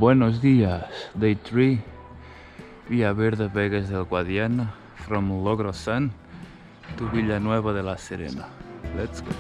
Buenos días, day 3, Verde Vegas del Guadiana, from Logrosán to Villanueva de la Serena. Let's go.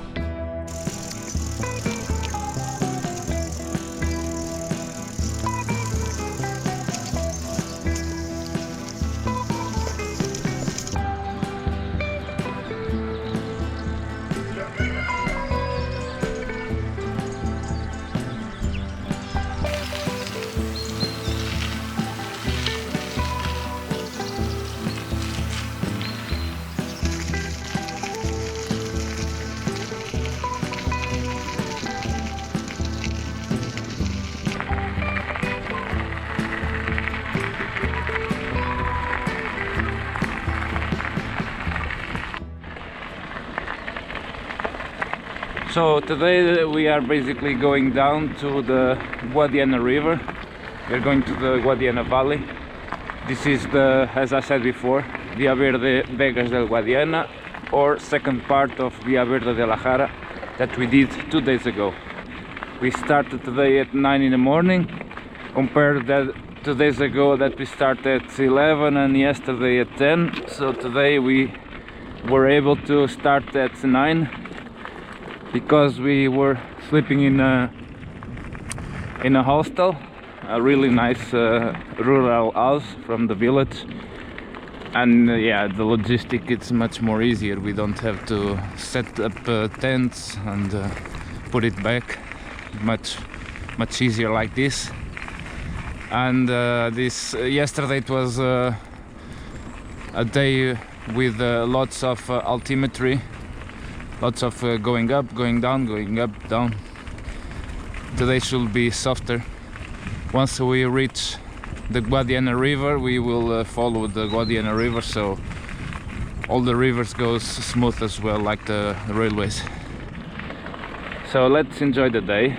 So today we are basically going down to the Guadiana river. We're going to the Guadiana valley. This is the, as I said before, Verde Vegas del Guadiana, or second part of Verde de la Reina that we did 2 days ago. We started today at 9 in the morning, compared that 2 days ago that we started at 11 and yesterday at 10. So today we were able to start at 9 because we were sleeping in a hostel, a really nice rural house from the village. And yeah, the logistic it's much more easier. We don't have to set up tents and put it back. Much easier like this. And this yesterday it was a day with lots of altimetry, lots of going up, going down, going up, down. Today should be softer. Once we reach the Guadiana river, we will follow the Guadiana river, so all the rivers goes smooth as well, like the railways. So let's enjoy the day.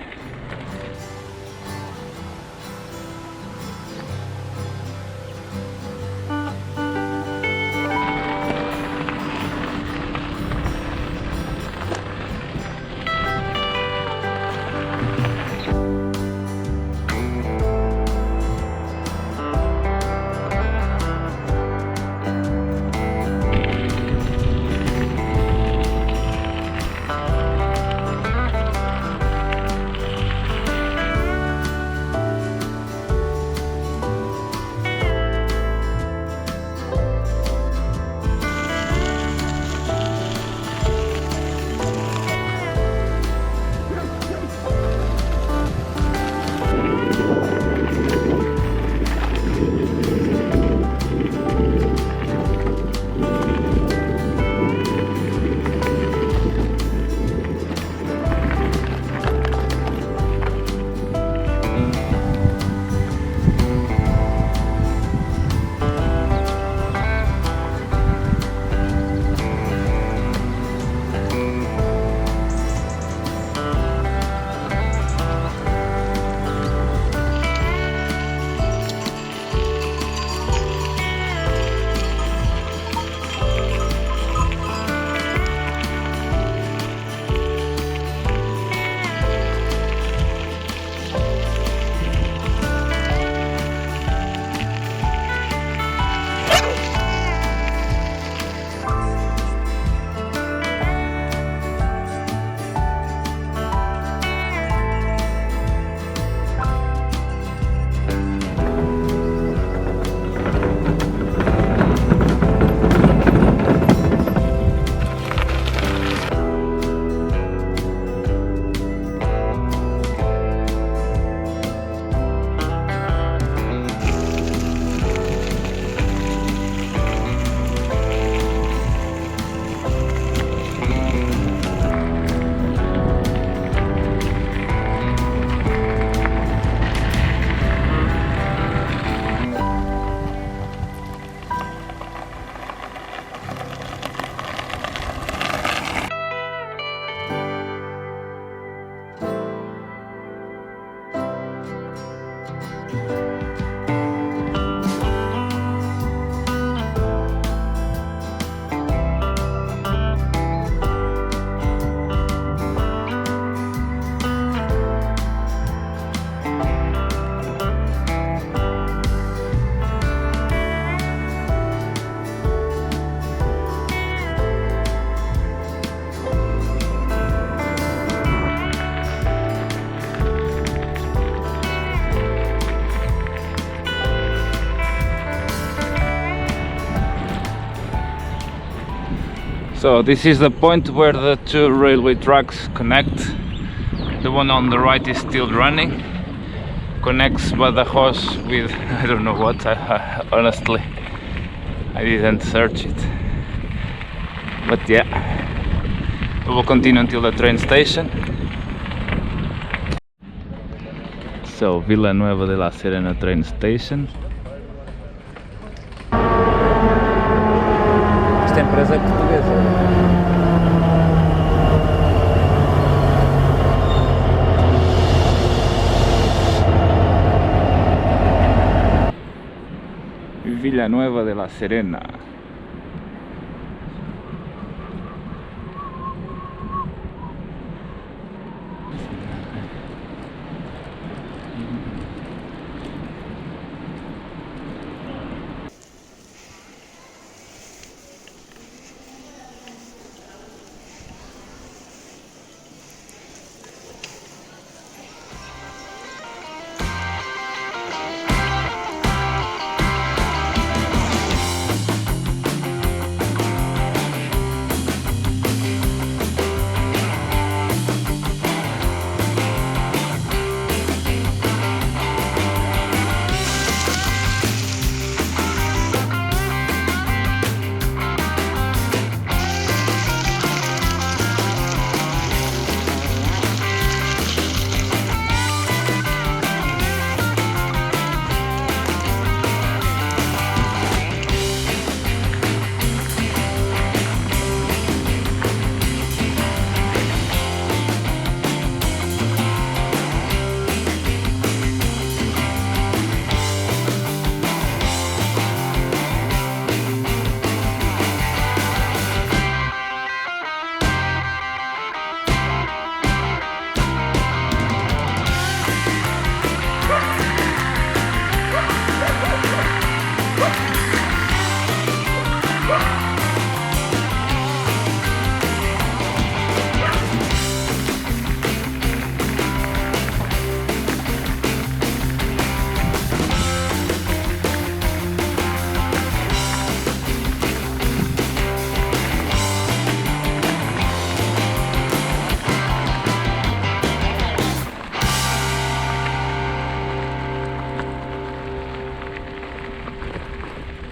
So this is the point where the two railway tracks connect. The one on the right is still running. Connects Badajoz with I don't know what. Honestly, I didn't search it. But yeah, we will continue until the train station. So Villanueva de La Serena train station. Esta empresa é portuguesa. Villanueva de La Serena.